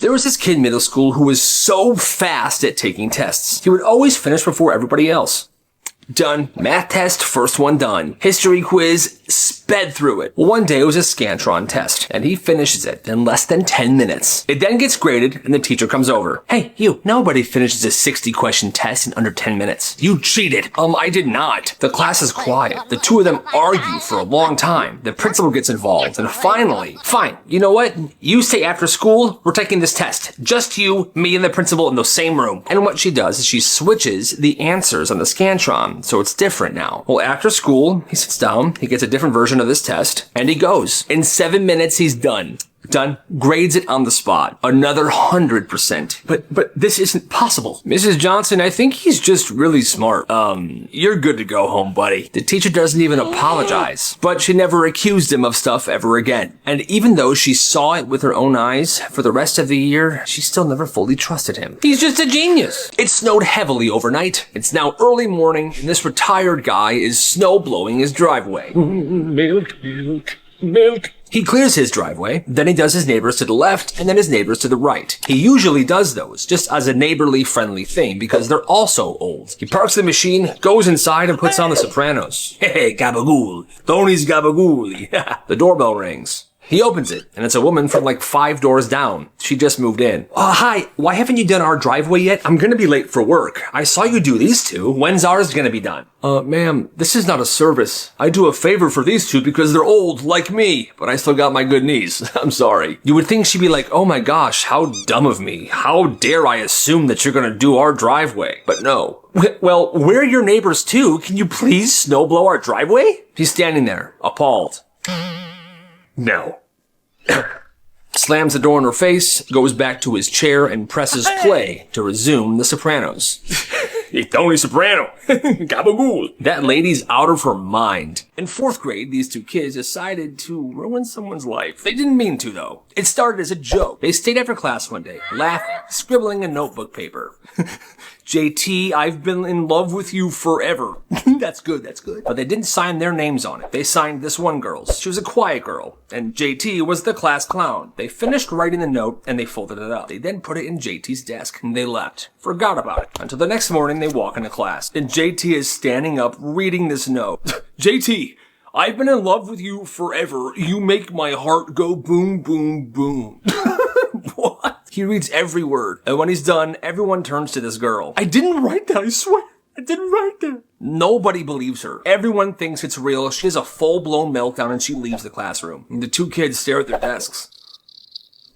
There was this kid in middle school who was so fast at taking tests. He would always finish before everybody else. Done. Math test, first one done. History quiz, sped through it. One day it was a Scantron test, and he finishes it in less than 10 minutes. It then gets graded, and the teacher comes over. Hey, you, nobody finishes a 60-question test in under 10 minutes. You cheated. I did not. The class is quiet. The two of them argue for a long time. The principal gets involved, and finally, fine, you know what? You stay after school, we're taking this test. Just you, me, and the principal in the same room. And what she does is she switches the answers on the Scantron. So it's different now. Well, after school, he sits down, he gets a different version of this test, and he goes. In 7 minutes, he's done. Grades it on the spot. Another 100%. But this isn't possible. Mrs. Johnson, I think he's just really smart. You're good to go home, buddy. The teacher doesn't even apologize. But she never accused him of stuff ever again. And even though she saw it with her own eyes, for the rest of the year, she still never fully trusted him. He's just a genius. It snowed heavily overnight. It's now early morning, and this retired guy is snow blowing his driveway. Milk. He clears his driveway, then he does his neighbors to the left, and then his neighbors to the right. He usually does those, just as a neighborly, friendly thing, because they're also old. He parks the machine, goes inside, and puts on The Sopranos. Hey, gabagool. Tony's gabagool. The doorbell rings. He opens it, and it's a woman from like 5 doors down. She just moved in. Hi, why haven't you done our driveway yet? I'm gonna be late for work. I saw you do these two. When's ours gonna be done? Ma'am, this is not a service. I do a favor for these two because they're old, like me, but I still got my good knees. I'm sorry. You would think she'd be like, oh my gosh, how dumb of me. How dare I assume that you're gonna do our driveway? But no. Well, we're your neighbors too. Can you please snowblow our driveway? He's standing there, appalled. No. Slams the door in her face, goes back to his chair, and presses play to resume The Sopranos. Hey, Tony Soprano. Gabagool. That lady's out of her mind. In 4th grade, these two kids decided to ruin someone's life. They didn't mean to, though. It started as a joke. They stayed after class one day, laughing, scribbling in notebook paper. JT, I've been in love with you forever. That's good. But they didn't sign their names on it. They signed this one girl's. She was a quiet girl, and JT was the class clown. They finished writing the note, and they folded it up. They then put it in JT's desk, and they left. Forgot about it. Until the next morning, they walk into class, and JT is standing up, reading this note. JT, I've been in love with you forever. You make my heart go boom, boom, boom. What? He reads every word, and when he's done, everyone turns to this girl. I didn't write that, I swear. I didn't write that. Nobody believes her. Everyone thinks it's real. She has a full-blown meltdown, and she leaves the classroom. And the two kids stare at their desks.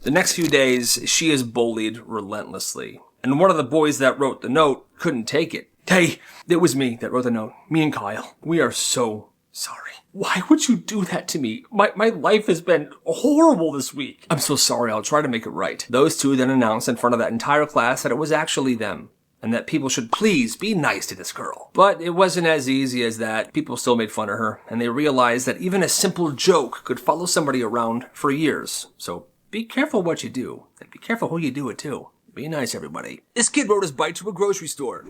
The next few days, she is bullied relentlessly. And one of the boys that wrote the note couldn't take it. Hey, it was me that wrote the note. Me and Kyle. We are so sorry. Why would you do that to me? My life has been horrible this week. I'm so sorry. I'll try to make it right. Those two then announced in front of that entire class that it was actually them, and that people should please be nice to this girl. But it wasn't as easy as that. People still made fun of her, and they realized that even a simple joke could follow somebody around for years. So be careful what you do, and be careful who you do it to. Be nice, everybody. This kid rode his bike to a grocery store.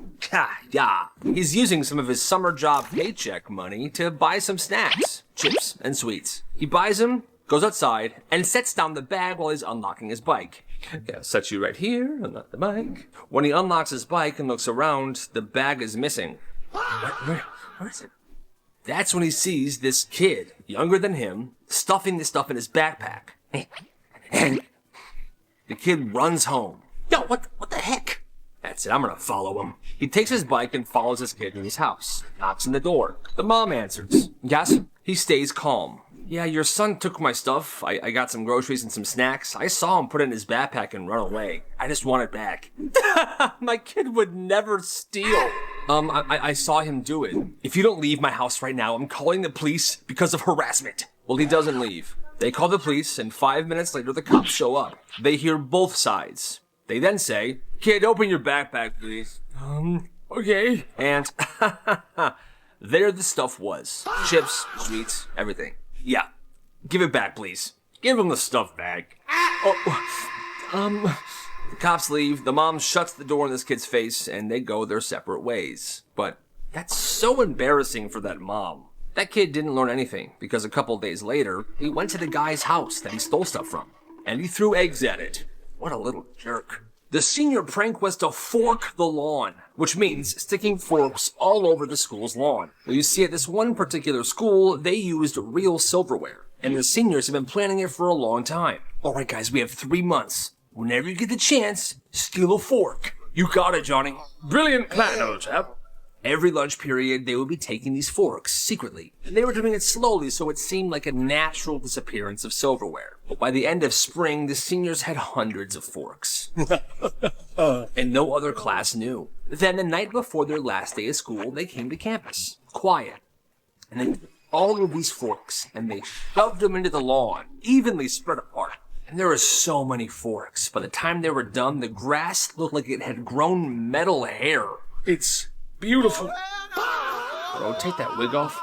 Yeah. He's using some of his summer job paycheck money to buy some snacks, chips, and sweets. He buys them, goes outside, and sets down the bag while he's unlocking his bike. Yeah, set you right here, unlock the bike. When he unlocks his bike and looks around, the bag is missing. Where is it? That's when he sees this kid, younger than him, stuffing this stuff in his backpack. And the kid runs home. Yo, what the heck? That's it, I'm gonna follow him. He takes his bike and follows this kid to his house. Knocks on the door. The mom answers. Yes? He stays calm. Yeah, your son took my stuff. I got some groceries and some snacks. I saw him put it in his backpack and run away. I just want it back. My kid would never steal. I saw him do it. If you don't leave my house right now, I'm calling the police because of harassment. Well, he doesn't leave. They call the police, and 5 minutes later, the cops show up. They hear both sides. They then say, kid, open your backpack, please. Okay. And there the stuff was. Chips, sweets, everything. Yeah. Give it back, please. Give him the stuff back. The cops leave. The mom shuts the door in this kid's face, and they go their separate ways. But that's so embarrassing for that mom. That kid didn't learn anything, because a couple days later, he went to the guy's house that he stole stuff from, and he threw eggs at it. What a little jerk. The senior prank was to fork the lawn, which means sticking forks all over the school's lawn. Well, you see, at this one particular school, they used real silverware, and the seniors have been planning it for a long time. All right, guys, we have 3 months. Whenever you get the chance, steal a fork. You got it, Johnny. Brilliant plan, old chap. Every lunch period, they would be taking these forks secretly, and they were doing it slowly so it seemed like a natural disappearance of silverware. But by the end of spring, the seniors had hundreds of forks. And no other class knew. Then the night before their last day of school, they came to campus, quiet. And they took all of these forks, and they shoved them into the lawn, evenly spread apart. And there were so many forks. By the time they were done, the grass looked like it had grown metal hair. It's beautiful. Bro, take that wig off.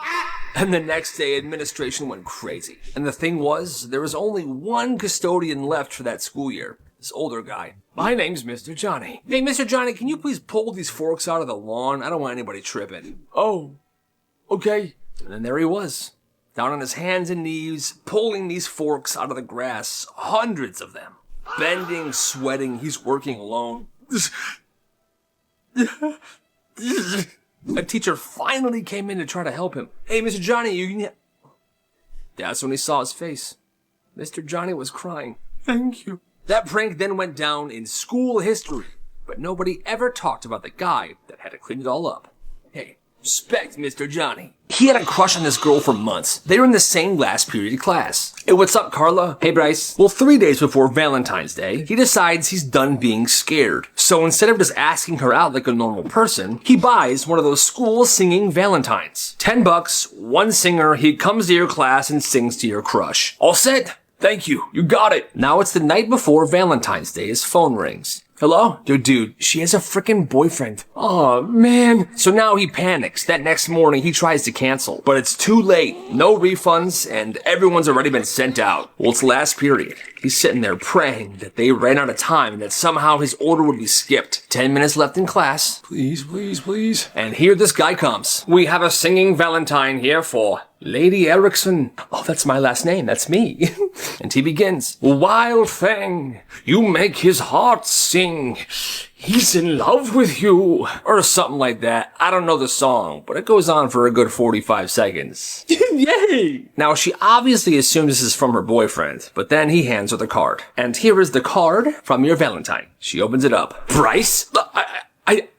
And the next day, administration went crazy. And the thing was, there was only one custodian left for that school year. This older guy. My name's Mr. Johnny. Hey, Mr. Johnny, can you please pull these forks out of the lawn? I don't want anybody tripping. Oh, okay. And then there he was, down on his hands and knees, pulling these forks out of the grass. Hundreds of them. Bending, sweating, he's working alone. A teacher finally came in to try to help him. Hey, Mr. Johnny, you can... That's when he saw his face. Mr. Johnny was crying. Thank you. That prank then went down in school history, but nobody ever talked about the guy that had to clean it all up. Hey, respect Mr. Johnny. He had a crush on this girl for months. They were in the same last period class. Hey, what's up, Carla? Hey, Bryce. Well, 3 days before Valentine's Day, he decides he's done being scared. So instead of just asking her out like a normal person, he buys one of those school singing Valentines. $10, one singer, he comes to your class and sings to your crush. All set? Thank you. You got it. Now it's the night before Valentine's Day. His phone rings. Hello? Dude, she has a frickin' boyfriend. Oh, man. So now he panics. That next morning, he tries to cancel. But it's too late. No refunds, and everyone's already been sent out. Well, it's last period. He's sitting there praying that they ran out of time and that somehow his order would be skipped. 10 minutes left in class. Please, please, please. And here this guy comes. We have a singing Valentine here for Lady Erickson. Oh, that's my last name. That's me. And he begins. Wild thing, you make his heart sing. He's in love with you. Or something like that. I don't know the song, but it goes on for a good 45 seconds. Yay! Now, she obviously assumes this is from her boyfriend, but then he hands her the card. And here is the card from your Valentine. She opens it up. Bryce?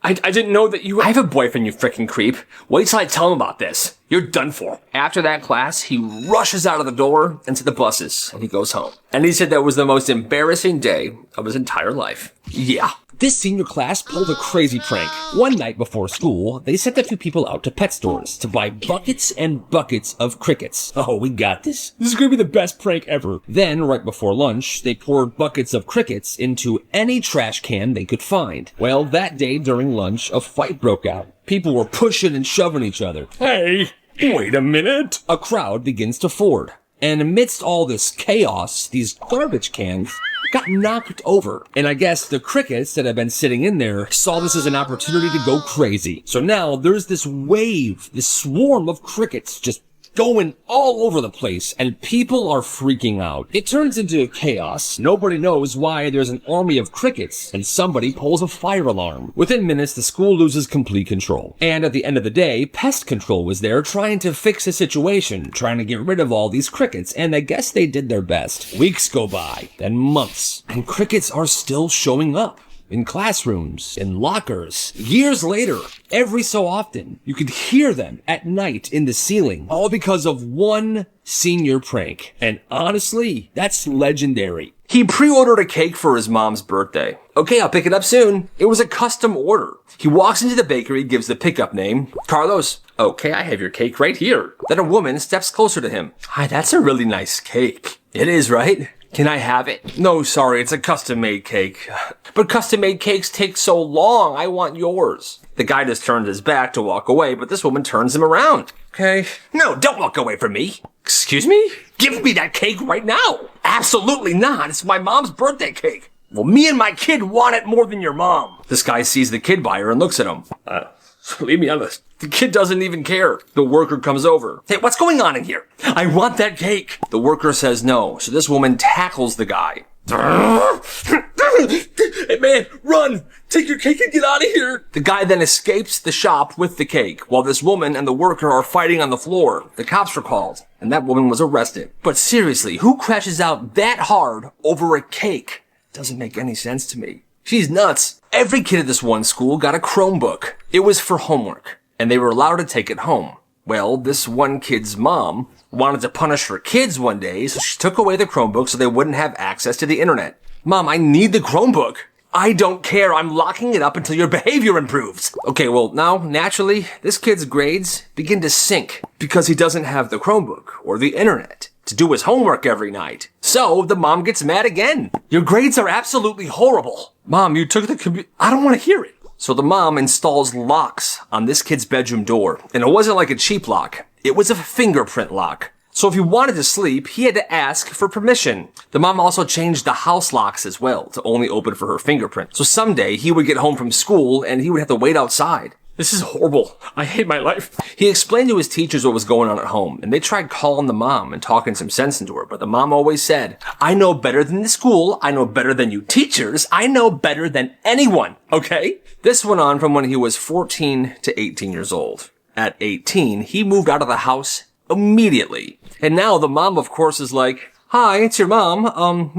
I didn't know that you... I have a boyfriend, you frickin' creep. Wait till I tell him about this. You're done for. After that class, he rushes out of the door into the buses, and he goes home. And he said that was the most embarrassing day of his entire life. Yeah. This senior class pulled a crazy prank. One night before school, they sent a few people out to pet stores to buy buckets and buckets of crickets. Oh, we got this. This is gonna be the best prank ever. Then, right before lunch, they poured buckets of crickets into any trash can they could find. Well, that day during lunch, a fight broke out. People were pushing and shoving each other. Hey, wait a minute. A crowd begins to form. And amidst all this chaos, these garbage cans got knocked over. And I guess the crickets that had been sitting in there saw this as an opportunity to go crazy. So now there's this wave, this swarm of crickets just going all over the place, and people are freaking out. It turns into chaos. Nobody knows why there's an army of crickets, and somebody pulls a fire alarm. Within minutes, the school loses complete control. And at the end of the day, pest control was there trying to fix the situation, trying to get rid of all these crickets, and I guess they did their best. Weeks go by, then months, and crickets are still showing up. In classrooms, in lockers. Years later, every so often, you could hear them at night in the ceiling, all because of one senior prank. And honestly, that's legendary. He pre-ordered a cake for his mom's birthday. Okay, I'll pick it up soon. It was a custom order. He walks into the bakery, gives the pickup name, Carlos. Okay, I have your cake right here. Then a woman steps closer to him. Hi, that's a really nice cake. It is, right? Can I have it? No, sorry, it's a custom-made cake. But custom-made cakes take so long. I want yours. The guy just turns his back to walk away, but this woman turns him around. Okay. No, don't walk away from me. Excuse me? Give me that cake right now. Absolutely not. It's my mom's birthday cake. Well, me and my kid want it more than your mom. This guy sees the kid buyer and looks at him. Leave me on this. The kid doesn't even care. The worker comes over. Hey, what's going on in here? I want that cake. The worker says no, so this woman tackles the guy. Hey man, run! Take your cake and get out of here! The guy then escapes the shop with the cake, while this woman and the worker are fighting on the floor. The cops were called, and that woman was arrested. But seriously, who crashes out that hard over a cake? Doesn't make any sense to me. She's nuts. Every kid at this one school got a Chromebook. It was for homework, and they were allowed to take it home. Well, this one kid's mom wanted to punish her kids one day, so she took away the Chromebook so they wouldn't have access to the internet. Mom, I need the Chromebook. I don't care. I'm locking it up until your behavior improves. Okay, well, now, naturally, this kid's grades begin to sink because he doesn't have the Chromebook or the internet to do his homework every night. So the mom gets mad again. Your grades are absolutely horrible. Mom, you took the I don't want to hear it. So the mom installs locks on this kid's bedroom door. And it wasn't like a cheap lock. It was a fingerprint lock. So if he wanted to sleep, he had to ask for permission. The mom also changed the house locks as well to only open for her fingerprint. So someday he would get home from school and he would have to wait outside. This is horrible. I hate my life. He explained to his teachers what was going on at home, and they tried calling the mom and talking some sense into her, but the mom always said, I know better than the school, I know better than you teachers, I know better than anyone, okay? This went on from when he was 14 to 18 years old. At 18, he moved out of the house immediately. And now the mom, of course, is like, hi, it's your mom.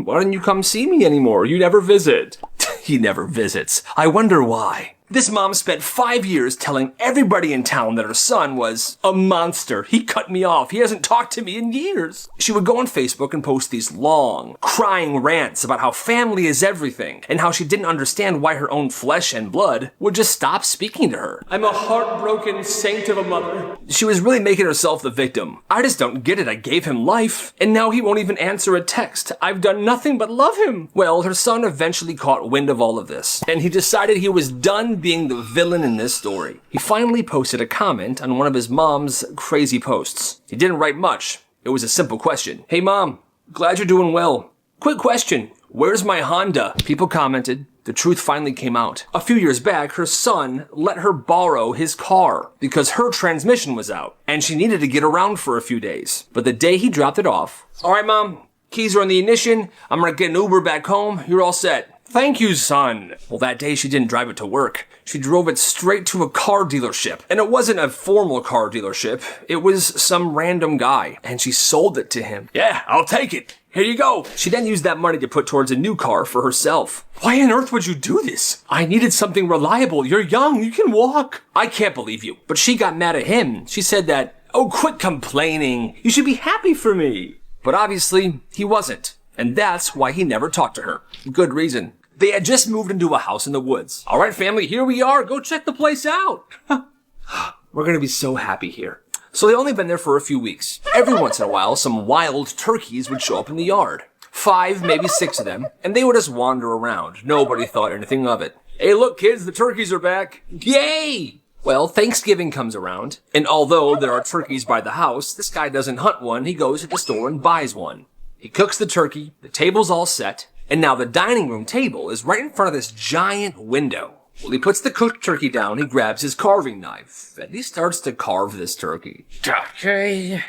Why don't you come see me anymore? You never visit. He never visits. I wonder why. This mom spent 5 years telling everybody in town that her son was a monster. He cut me off. He hasn't talked to me in years. She would go on Facebook and post these long, crying rants about how family is everything and how she didn't understand why her own flesh and blood would just stop speaking to her. I'm a heartbroken saint of a mother. She was really making herself the victim. I just don't get it. I gave him life, and now he won't even answer a text. I've done nothing but love him. Well, her son eventually caught wind of all of this, and he decided he was done being the villain in this story. He finally posted a comment on one of his mom's crazy posts. He didn't write much. It was a simple question. Hey mom, glad you're doing well. Quick question, where's my Honda? People commented. The truth finally came out. A few years back, her son let her borrow his car because her transmission was out and she needed to get around for a few days. But the day he dropped it off, all right mom, keys are on the ignition. I'm gonna get an Uber back home. You're all set. Thank you, son. Well, that day she didn't drive it to work. She drove it straight to a car dealership. And it wasn't a formal car dealership. It was some random guy. And she sold it to him. Yeah, I'll take it. Here you go. She then used that money to put towards a new car for herself. Why on earth would you do this? I needed something reliable. You're young. You can walk. I can't believe you. But she got mad at him. She said that, oh, quit complaining. You should be happy for me. But obviously, he wasn't. And that's why he never talked to her. Good reason. They had just moved into a house in the woods. All right, family, here we are. Go check the place out. We're going to be so happy here. So they only been there for a few weeks. Every once in a while, some wild turkeys would show up in the yard. 5, maybe 6 of them, and they would just wander around. Nobody thought anything of it. Hey, look, kids, the turkeys are back. Yay! Well, Thanksgiving comes around, and although there are turkeys by the house, this guy doesn't hunt one. He goes to the store and buys one. He cooks the turkey, the table's all set, and now the dining room table is right in front of this giant window. Well, he puts the cooked turkey down, he grabs his carving knife, and he starts to carve this turkey. Okay.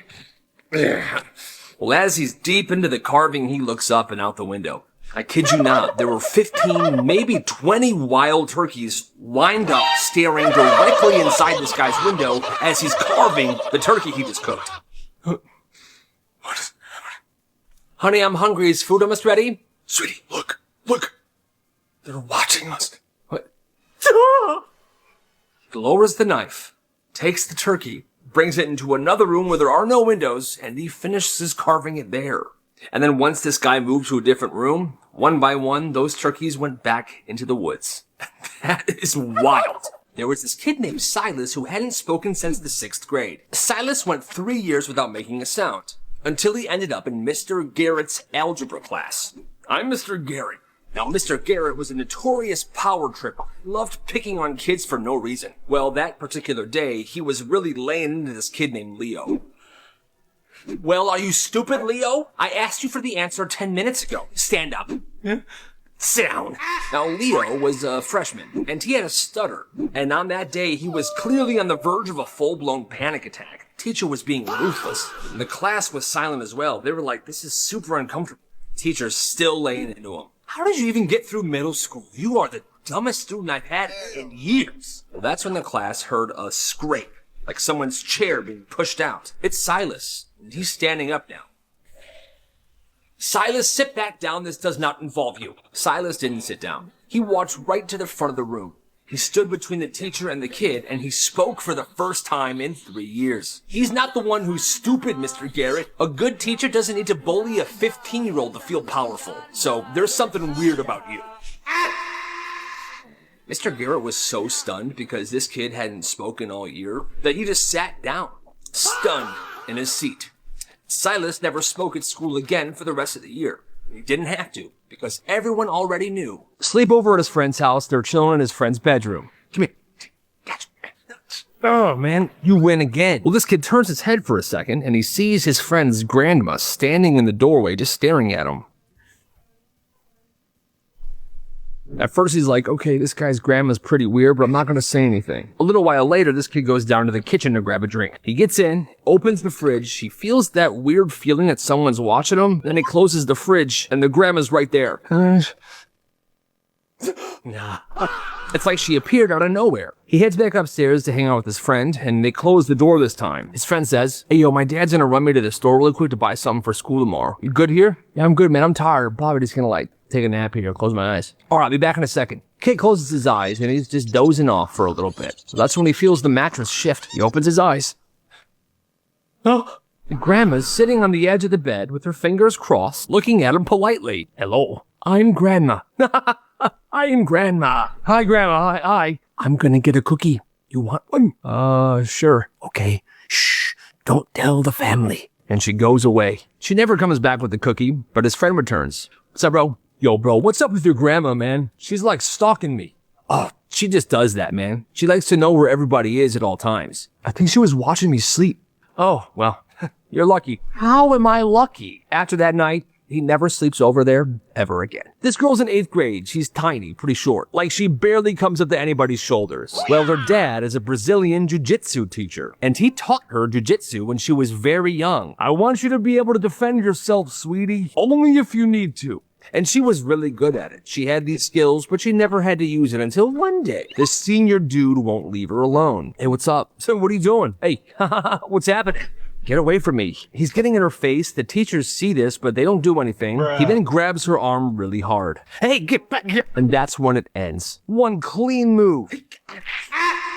Well, as he's deep into the carving, he looks up and out the window. I kid you not, there were 15, maybe 20 wild turkeys lined up, staring directly inside this guy's window as he's carving the turkey he just cooked. Honey, I'm hungry. Is food almost ready? Sweetie, look. They're watching us. What? He lowers the knife, takes the turkey, brings it into another room where there are no windows, and he finishes carving it there. And then once this guy moved to a different room, one by one, those turkeys went back into the woods. That is wild. There was this kid named Silas who hadn't spoken since the 6th grade. Silas went 3 years without making a sound, until he ended up in Mr. Garrett's algebra class. I'm Mr. Garrett. Now, Mr. Garrett was a notorious power tripper, loved picking on kids for no reason. Well, that particular day, he was really laying into this kid named Leo. Well, are you stupid, Leo? I asked you for the answer 10 minutes ago. Stand up. Sit down. Now, Leo was a freshman, and he had a stutter. And on that day, he was clearly on the verge of a full-blown panic attack. Teacher was being ruthless. The class was silent as well. They were like, this is super uncomfortable. Teacher's still laying into him. How did you even get through middle school? You are the dumbest student I've had in years. Well, that's when the class heard a scrape, like someone's chair being pushed out. It's Silas, and he's standing up now. Silas, sit back down. This does not involve you. Silas didn't sit down. He walked right to the front of the room. He stood between the teacher and the kid, and he spoke for the first time in 3 years. He's not the one who's stupid, Mr. Garrett. A good teacher doesn't need to bully a 15-year-old to feel powerful. So there's something weird about you. Mr. Garrett was so stunned because this kid hadn't spoken all year that he just sat down, stunned in his seat. Silas never spoke at school again for the rest of the year. He didn't have to, because everyone already knew. Sleep over at his friend's house. They're chilling in his friend's bedroom. Come here. Oh, man, you win again. Well, this kid turns his head for a second, and he sees his friend's grandma standing in the doorway just staring at him. At first, he's like, okay, this guy's grandma's pretty weird, but I'm not going to say anything. A little while later, this kid goes down to the kitchen to grab a drink. He gets in, opens the fridge, he feels that weird feeling that someone's watching him, then he closes the fridge, and the grandma's right there. Nah. It's like she appeared out of nowhere. He heads back upstairs to hang out with his friend, and they close the door this time. His friend says, hey, yo, my dad's gonna run me to the store really quick to buy something for school tomorrow. You good here? Yeah, I'm good, man. I'm tired. Probably just gonna, take a nap here. Close my eyes. All right, I'll be back in a second. Kid closes his eyes, and he's just dozing off for a little bit. So that's when he feels the mattress shift. He opens his eyes. Oh. The grandma's sitting on the edge of the bed with her fingers crossed, looking at him politely. Hello, I'm Grandma. I am Grandma. Hi, Grandma. Hi. I'm gonna get a cookie. You want one? Sure. Okay. Shh. Don't tell the family. And she goes away. She never comes back with the cookie, but his friend returns. What's up, bro? Yo, bro, what's up with your grandma, man? She's like stalking me. Oh, she just does that, man. She likes to know where everybody is at all times. I think she was watching me sleep. Oh, well, you're lucky. How am I lucky? After that night, he never sleeps over there ever again. This girl's in 8th grade. She's tiny, pretty short. Like she barely comes up to anybody's shoulders. Well, her dad is a Brazilian jiu-jitsu teacher, and he taught her jiu-jitsu when she was very young. I want you to be able to defend yourself, sweetie. Only if you need to. And she was really good at it. She had these skills, but she never had to use it until one day. This senior dude won't leave her alone. Hey, what's up? So what are you doing? Hey, what's happening? Get away from me. He's getting in her face. The teachers see this, but they don't do anything. Bruh. He then grabs her arm really hard. Hey, get back here. And that's when it ends. One clean move.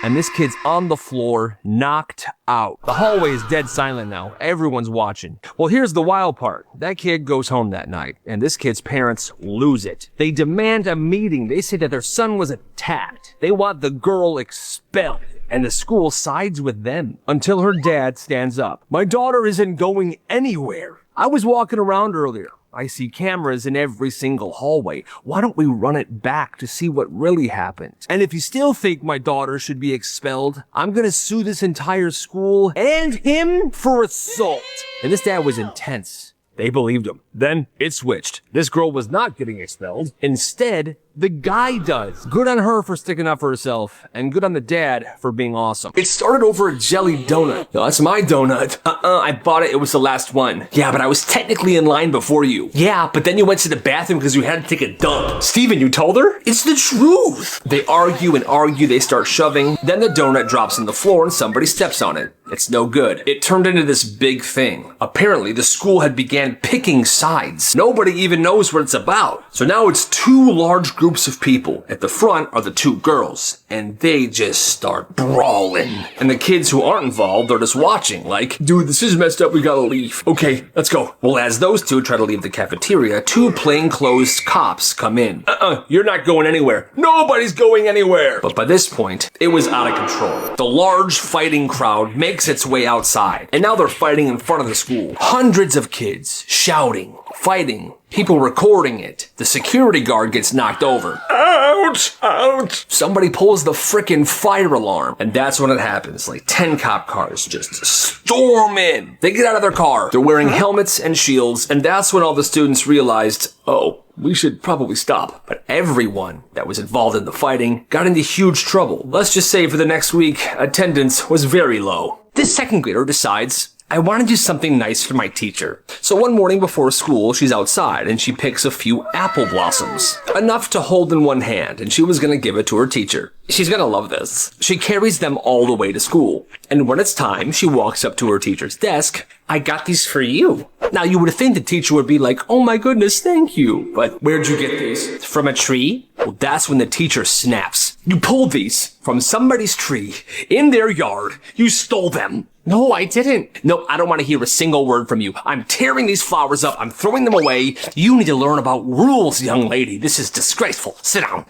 And this kid's on the floor, knocked out. The hallway is dead silent now. Everyone's watching. Well, here's the wild part. That kid goes home that night, and this kid's parents lose it. They demand a meeting. They say that their son was attacked. They want the girl expelled. And the school sides with them until her dad stands up. My daughter isn't going anywhere. I was walking around earlier. I see cameras in every single hallway. Why don't we run it back to see what really happened? And if you still think my daughter should be expelled, I'm gonna sue this entire school and him for assault. And this dad was intense. They believed him. Then it switched. This girl was not getting expelled. Instead, the guy does. Good on her for sticking up for herself, and good on the dad for being awesome. It started over a jelly donut. No, that's my donut. I bought it. It was the last one. Yeah, but I was technically in line before you. Yeah, but then you went to the bathroom because you had to take a dump. Steven, you told her? It's the truth. They argue and argue. They start shoving. Then the donut drops on the floor and somebody steps on it. It's no good. It turned into this big thing. Apparently, the school had began picking sides. Nobody even knows what it's about. So now it's two large groups of people. At the front are the two girls, and they just start brawling. And the kids who aren't involved are just watching, like, dude, this is messed up, we gotta leave. Okay, let's go. Well, as those two try to leave the cafeteria, two plainclothes cops come in. You're not going anywhere. Nobody's going anywhere. But by this point, it was out of control. The large fighting crowd makes its way outside, and now they're fighting in front of the school. Hundreds of kids shouting, fighting, people recording it. The security guard gets knocked over. Ouch! Ouch! Somebody pulls the frickin' fire alarm, and that's when it happens. Like 10 cop cars just storm in. They get out of their car. They're wearing helmets and shields, and that's when all the students realized, oh, we should probably stop. But everyone that was involved in the fighting got into huge trouble. Let's just say for the next week, attendance was very low. This second grader decides, I want to do something nice for my teacher. So one morning before school, she's outside and she picks a few apple blossoms. Enough to hold in one hand, and she was going to give it to her teacher. She's going to love this. She carries them all the way to school. And when it's time, she walks up to her teacher's desk. I got these for you. Now, you would think the teacher would be like, oh my goodness, thank you. But where'd you get these? From a tree? Well, that's when the teacher snaps. You pulled these from somebody's tree in their yard. You stole them. No, I didn't. No, I don't want to hear a single word from you. I'm tearing these flowers up. I'm throwing them away. You need to learn about rules, young lady. This is disgraceful. Sit down.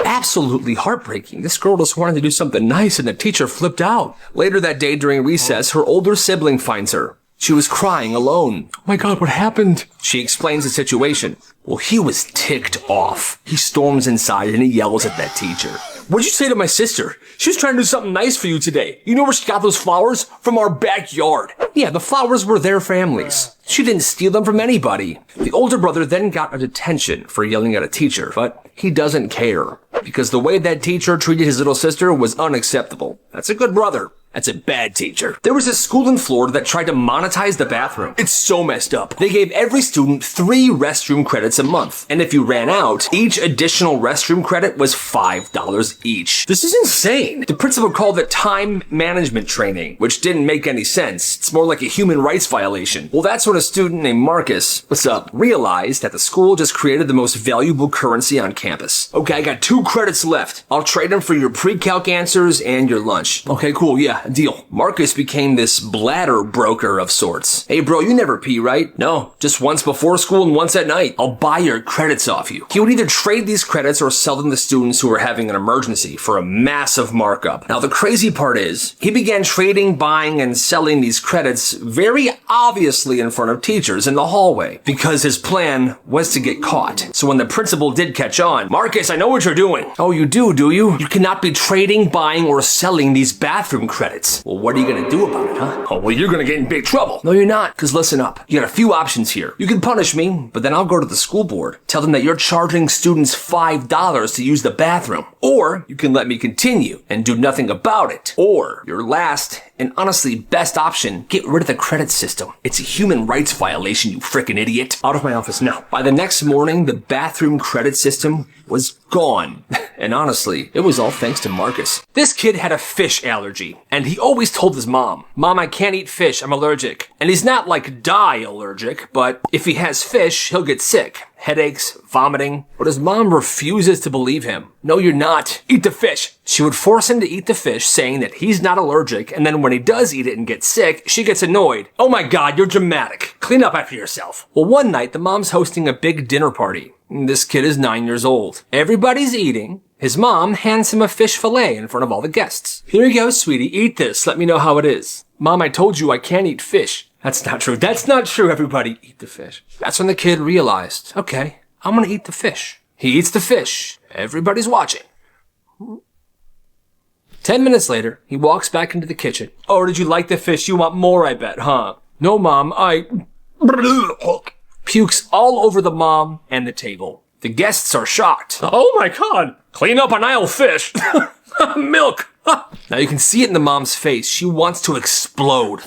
Absolutely heartbreaking. This girl just wanted to do something nice and the teacher flipped out. Later that day during recess, her older sibling finds her. She was crying alone. Oh my God, what happened? She explains the situation. Well, he was ticked off. He storms inside and he yells at that teacher. What'd you say to my sister? She was trying to do something nice for you today. You know where she got those flowers? From our backyard. Yeah, the flowers were their family's. She didn't steal them from anybody. The older brother then got a detention for yelling at a teacher, but he doesn't care because the way that teacher treated his little sister was unacceptable. That's a good brother. That's a bad teacher. There was a school in Florida that tried to monetize the bathroom. It's so messed up. They gave every student 3 restroom credits a month. And if you ran out, each additional restroom credit was $5 each. This is insane. The principal called it time management training, which didn't make any sense. It's more like a human rights violation. Well, that's when a student named Marcus, what's up, realized that the school just created the most valuable currency on campus. Okay, I got 2 credits left. I'll trade them for your pre-calc answers and your lunch. Okay, cool, yeah. Deal. Marcus became this bladder broker of sorts. Hey bro, you never pee, right? No, just once before school and once at night. I'll buy your credits off you. He would either trade these credits or sell them to students who were having an emergency for a massive markup. Now the crazy part is, he began trading, buying, and selling these credits very obviously in front of teachers in the hallway because his plan was to get caught. So when the principal did catch on, Marcus, I know what you're doing. Oh, you do you? You cannot be trading, buying, or selling these bathroom credits. Well, what are you gonna do about it, huh? Oh, well, you're gonna get in big trouble. No, you're not, because listen up. You got a few options here. You can punish me, but then I'll go to the school board, tell them that you're charging students $5 to use the bathroom. Or you can let me continue and do nothing about it. Or your last and honestly best option, get rid of the credit system. It's a human rights violation, you frickin' idiot. Out of my office now. By the next morning, the bathroom credit system was gone. And honestly, it was all thanks to Marcus. This kid had a fish allergy, and he always told his mom, Mom, I can't eat fish, I'm allergic. And he's not like die allergic, but if he has fish, he'll get sick. Headaches, vomiting. But his mom refuses to believe him. No, you're not. Eat the fish. She would force him to eat the fish, saying that he's not allergic, and then when he does eat it and gets sick, she gets annoyed. Oh my God, you're dramatic. Clean up after yourself. Well, one night, the mom's hosting a big dinner party. This kid is 9 years old. Everybody's eating. His mom hands him a fish fillet in front of all the guests. Here you go, sweetie. Eat this. Let me know how it is. Mom, I told you I can't eat fish. That's not true. That's not true, everybody. Eat the fish. That's when the kid realized, okay, I'm gonna eat the fish. He eats the fish. Everybody's watching. 10 minutes later, he walks back into the kitchen. Oh, did you like the fish? You want more, I bet, huh? No, Mom, pukes all over the mom and the table. The guests are shocked. Oh my God, clean up an aisle fish. Milk. Now you can see it in the mom's face. She wants to explode.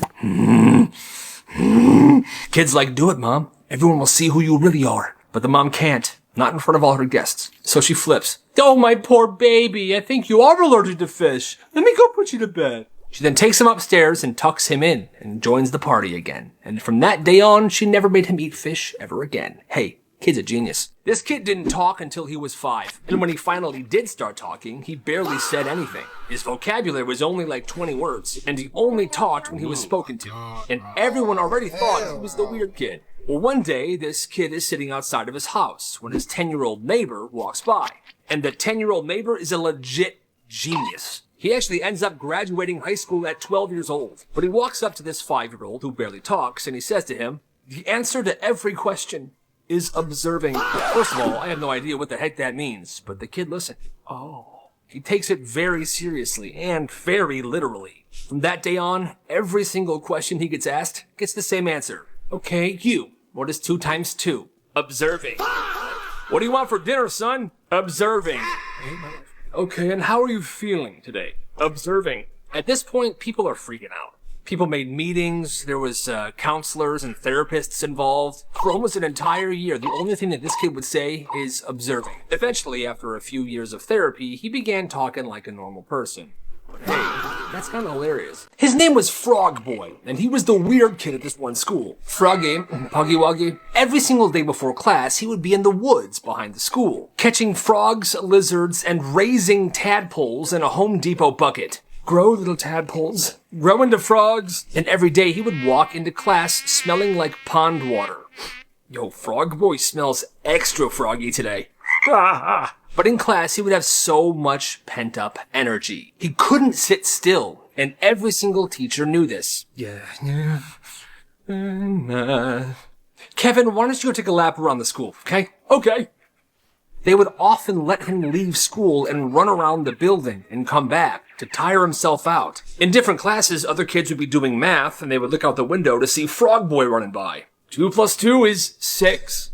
Kids like, do it, Mom. Everyone will see who you really are. But the mom can't. Not in front of all her guests. So she flips. Oh, my poor baby. I think you are allergic to fish. Let me go put you to bed. She then takes him upstairs and tucks him in and joins the party again. And from that day on, she never made him eat fish ever again. Hey, kid's a genius. This kid didn't talk until he was 5. And when he finally did start talking, he barely said anything. His vocabulary was only like 20 words. And he only talked when he was spoken to. And everyone already thought he was the weird kid. Well, one day, this kid is sitting outside of his house when his 10-year-old neighbor walks by. And the 10-year-old neighbor is a legit genius. He actually ends up graduating high school at 12 years old. But he walks up to this 5-year-old who barely talks and he says to him, the answer to every question is observing. First of all, I have no idea what the heck that means, but the kid listened. Oh. He takes it very seriously and very literally. From that day on, every single question he gets asked gets the same answer. Okay, you. What is 2 times 2? Observing. What do you want for dinner, son? Observing. Okay, and how are you feeling today? Observing. At this point, people are freaking out. People made meetings, there was counselors and therapists involved. For almost an entire year, the only thing that this kid would say is observing. Eventually, after a few years of therapy, he began talking like a normal person. But hey, that's kind of hilarious. His name was Frog Boy, and he was the weird kid at this one school. Froggy, Puggy Wuggy. Every single day before class, he would be in the woods behind the school, catching frogs, lizards, and raising tadpoles in a Home Depot bucket. Grow, little tadpoles. Grow into frogs. And every day he would walk into class smelling like pond water. Yo, Frog Boy smells extra froggy today. But in class, he would have so much pent-up energy. He couldn't sit still, and every single teacher knew this. Yeah. Kevin, why don't you go take a lap around the school, okay? Okay. They would often let him leave school and run around the building and come back to tire himself out. In different classes, other kids would be doing math, and they would look out the window to see Frog Boy running by. 2 + 2 is 6.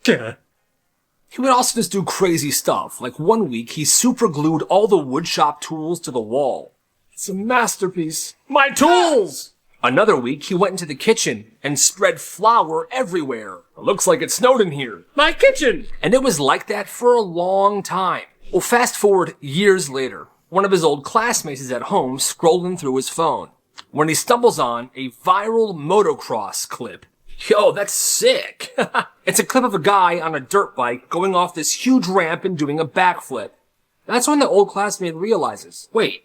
Yeah. He would also just do crazy stuff. Like one week, he super glued all the woodshop tools to the wall. It's a masterpiece. My tools! Another week, he went into the kitchen and spread flour everywhere. It looks like it snowed in here. My kitchen! And it was like that for a long time. Well, fast forward years later. One of his old classmates is at home scrolling through his phone when he stumbles on a viral motocross clip. Yo, that's sick. It's a clip of a guy on a dirt bike going off this huge ramp and doing a backflip. That's when the old classmate realizes, wait,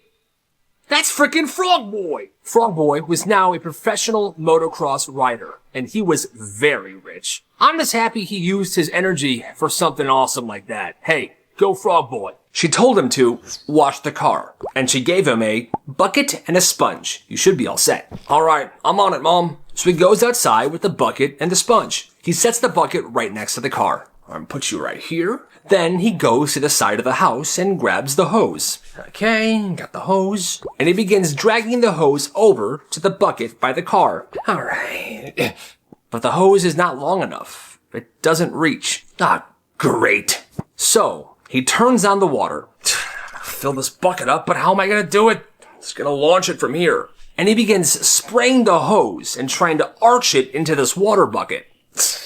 that's frickin' Frog Boy! Frog Boy was now a professional motocross rider, and he was very rich. I'm just happy he used his energy for something awesome like that. Hey, go Frog Boy. She told him to wash the car, and she gave him a bucket and a sponge. You should be all set. All right, I'm on it, Mom. So he goes outside with the bucket and the sponge. He sets the bucket right next to the car. I'm put you right here. Then he goes to the side of the house and grabs the hose. Okay, got the hose. And he begins dragging the hose over to the bucket by the car. All right. But the hose is not long enough. It doesn't reach. Ah, great. So he turns on the water. Fill this bucket up, but how am I going to do it? I'm just going to launch it from here. And he begins spraying the hose and trying to arch it into this water bucket.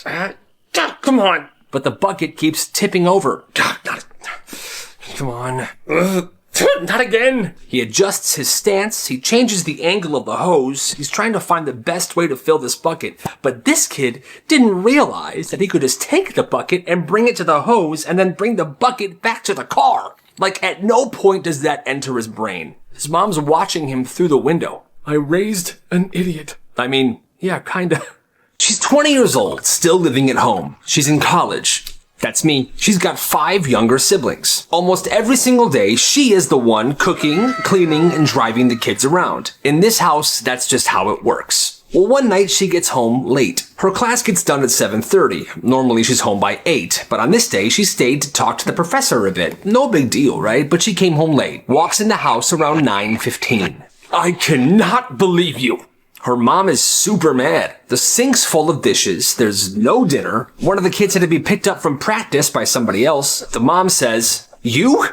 Come on. But the bucket keeps tipping over. Come on. Not again. He adjusts his stance. He changes the angle of the hose. He's trying to find the best way to fill this bucket. But this kid didn't realize that he could just take the bucket and bring it to the hose and then bring the bucket back to the car. Like, at no point does that enter his brain. His mom's watching him through the window. I raised an idiot. I mean, yeah, kinda. She's 20 years old, still living at home. She's in college. That's me. She's got 5 younger siblings. Almost every single day, she is the one cooking, cleaning, and driving the kids around. In this house, that's just how it works. Well, one night she gets home late. Her class gets done at 7:30. Normally she's home by 8, but on this day she stayed to talk to the professor a bit. No big deal, right? But she came home late. Walks in the house around 9:15. I cannot believe you. Her mom is super mad. The sink's full of dishes. There's no dinner. One of the kids had to be picked up from practice by somebody else. The mom says, "You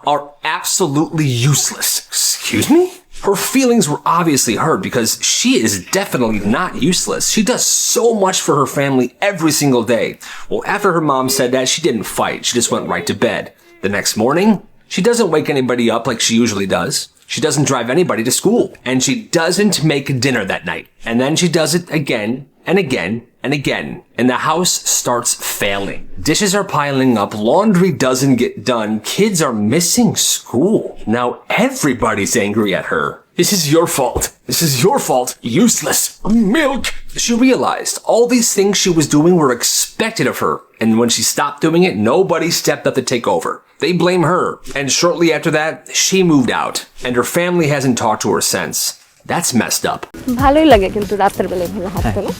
are absolutely useless." Excuse me? Her feelings were obviously hurt because she is definitely not useless. She does so much for her family every single day. Well, after her mom said that, she didn't fight. She just went right to bed. The next morning, she doesn't wake anybody up like she usually does. She doesn't drive anybody to school. And she doesn't make dinner that night. And then she does it again and again and again. And the house starts failing. Dishes are piling up. Laundry doesn't get done. Kids are missing school. Now everybody's angry at her. This is your fault. This is your fault. Useless. Milk. She realized all these things she was doing were expected of her. And when she stopped doing it, nobody stepped up to take over. They blame her. And shortly after that, she moved out. And her family hasn't talked to her since. That's messed up. ভালোই লাগে কিন্তু রাতের বেলায় ভালো হাঁটতে না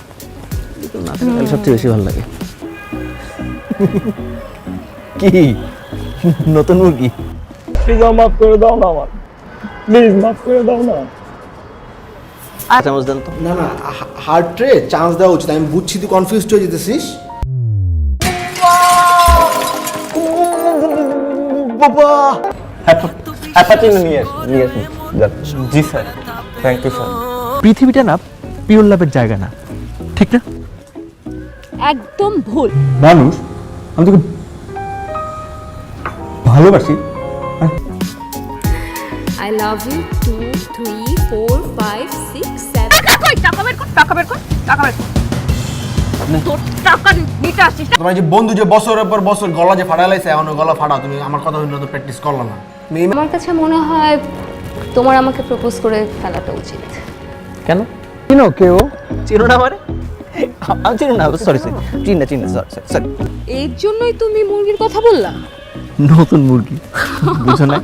নাচের সবচেয়ে বেশি ভালো লাগে কি নতুন মুরগি প্লিজ মাফ করে দাও না আমার প্লিজ মাফ করে দাও না চামচ দেন তো না না হার্টে চান্স দেওয়া উচিত আমি বুঝছি তুই কনফিউজড হয়ে যেতেছিস বাবা হ্যাপাচিনো নিয়ে আসুন জি স্যার, থ্যাংক ইউ স্যার। পৃথিবীটা না পিওর লাভের জায়গা না, ঠিক না? একদম ভুল। মানুষ, আমি তোকে ভালোবাসি। আই লাভ ইউ 2 3 4 5 6 7 টাকা বের কর, টাকা বের কর, টাকা বের কর। তোর টাকা নিতে আসছিস না? তোমার যে বন্ধু যে বছরের পর বছর গলা যে ফাটাইলাইছে এখন গলা ফাটাও, তুমি আমার কথা হইলো তো প্র্যাকটিস করলা না। আমার কাছে মনে হয় তোমার আমাকে প্রপোজ করে ফেলাটা উচিত। কেন? চিনো কেউ? চিনো না মানে? আমি চিনো না, সরি সরি, চিনি না, সরি। এর জন্যই তুমি মুরগির কথা বললা? নতুন মুরগি, বুঝো না?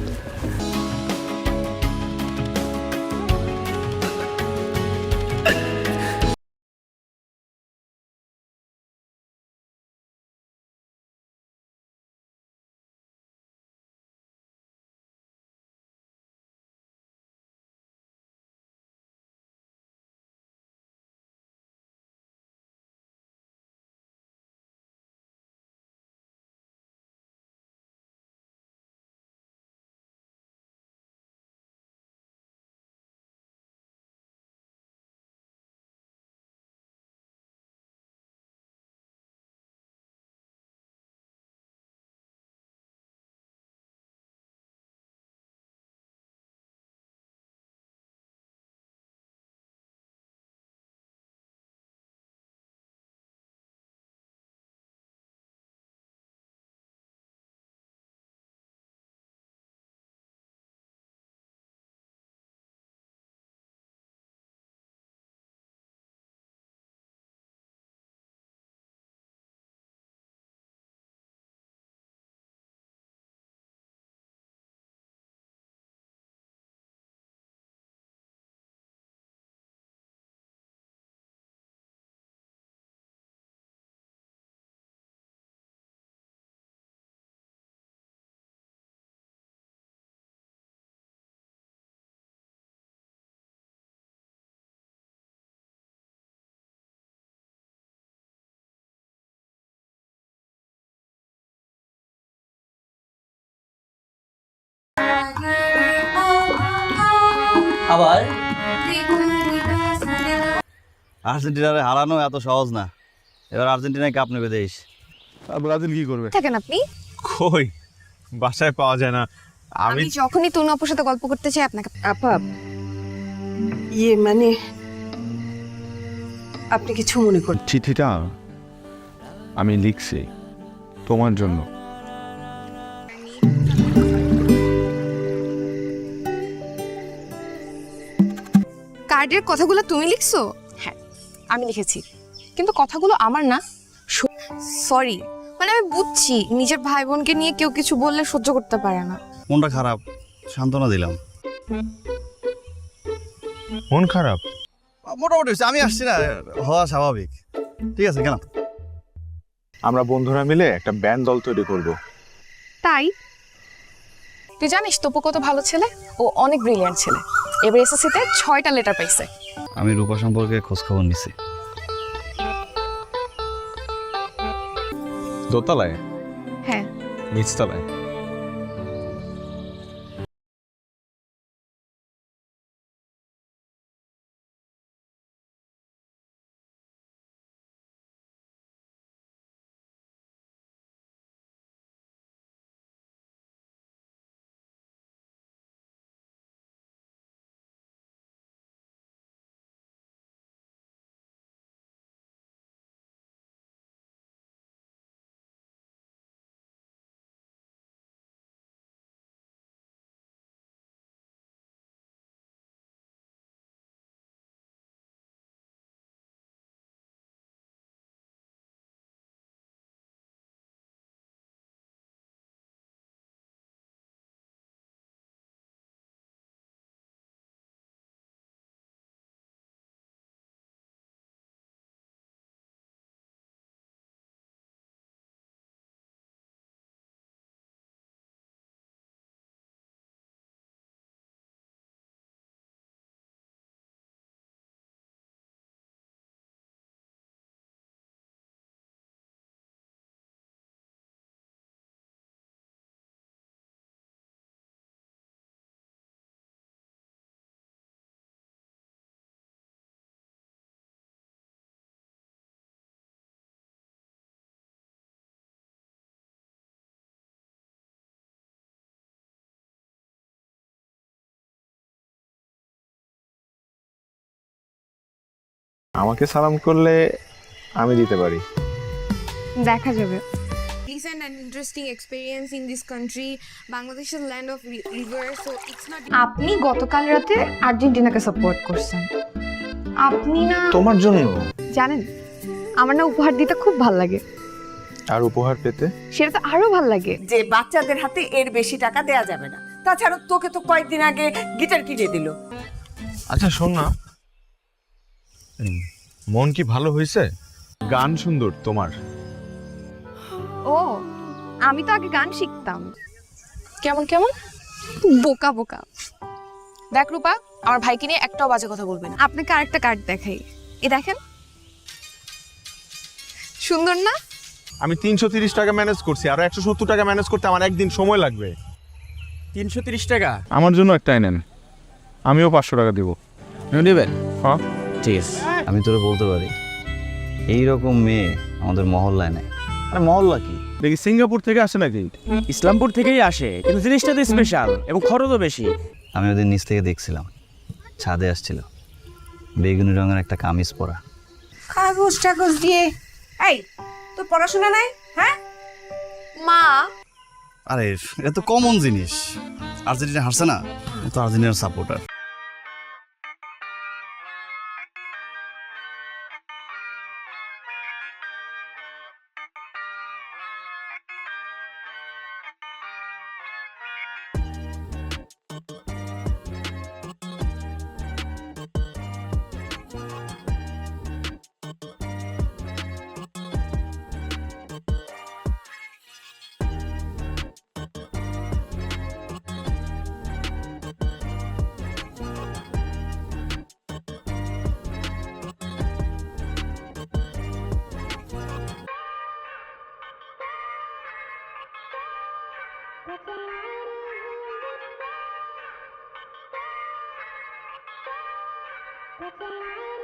আবার আর্জেন্টিনারে হারানো এত সহজ না। এবার আর্জেন্টিনায় কাপ নেবে দেশ। আর ব্রাজিল কি করবে? থাকেন আপনি? কই, বাসায় পাওয়া যায় না। আমি যখনই তনু আপুর সাথে গল্প করতে চাই আপনাকে আপা, মানে আপনি কিছু মনে করেন? চিঠিটা আমি লিখছি তোমার জন্য। কার্ডের কথাগুলো তুমি লিখছো? হ্যাঁ, আমি লিখেছি, কিন্তু কথাগুলো আমার না। সরি, মানে আমি বুঝছি নিজের ভাই বোনকে নিয়ে কেউ কিছু বললে সহ্য করতে পারে না। মনটা খারাপ, সান্ত্বনা দিলাম। মন খারাপ? মোটামুটি হচ্ছে, আমি আসছি না, হওয়া স্বাভাবিক। ঠিক আছে, কেন? আমরা বন্ধুরা মিলে একটা ব্যান্ড দল তৈরি করব। তাই? তুই জানিস তপু কত ভালো ছেলে, ও অনেক ব্রিলিয়ান্ট ছেলে। এবার এসএসসিতে 6টা লেটার পাইছে। আমি রূপা সম্পর্কে খোঁজ খবর নিছি। দোতলায়? হ্যাঁ। নিচতলায়? আমাকে সালাম করলে আমি দিতে পারি। দেখা যাবে। Recent and interesting experience in this country. Bangladesh is land of rivers, so it's not. আপনি গতকাল রাতে আর্জেন্টিনাকে সাপোর্ট করছেন। আপনি না তোমার জন্য। জানেন, আমার না উপহার দিতে খুব ভালো লাগে। আর উপহার পেতে? সেটা তো আরো ভালো লাগে। যে বাচ্চাদের হাতে এর বেশি টাকা দেয়া যাবে না। তাছাড়া তোকে তো কয়েকদিন আগে গিটার কিনে দিল। আচ্ছা শোন না, মন কি ভালো হয়েছে? গান সুন্দর তোমার। ও, আমি তো আগে গান শিখতাম। কেমন কেমন? বোকা বোকা। দেখ রূপা, আমার ভাইকে নিয়ে একটাও বাজে কথা বলবে না। আপনাকে আরেকটা কার্ড দেখাই। এই দেখেন, সুন্দর না? আমি 330 টাকা ম্যানেজ করছি, আর 170 টাকা ম্যানেজ করতে আমার একদিন সময় লাগবে। 330 টাকা আমার জন্য একটাই নেন, আমিও 500 টাকা দিব। নেবেন? হ্যাঁ ঠিক আছে। আমি তোরে বলতে পারি এইরকম মেয়ে আমাদের মহল্লায় নেই। আরে মহল্লা কি, দেখি সিঙ্গাপুর থেকে আসে নাকি? ইসলামপুর থেকেই আসে, কিন্তু জিনিসটা তো স্পেশাল এবং খরচও বেশি। আমি ওদের নিচ থেকে দেখছিলাম, ছাদে আসছিল, বেগুনি রঙের একটা কামিজ পরা। কাগজ টাগজ দিয়ে। এই, তোর পড়াশোনা নাই? হ্যাঁ? মা, আরে এটা তো কমন জিনিস, আর্জেন্টিনা হারছে না, ও তো আর্জেন্টিনার সাপোর্টার। Thank you.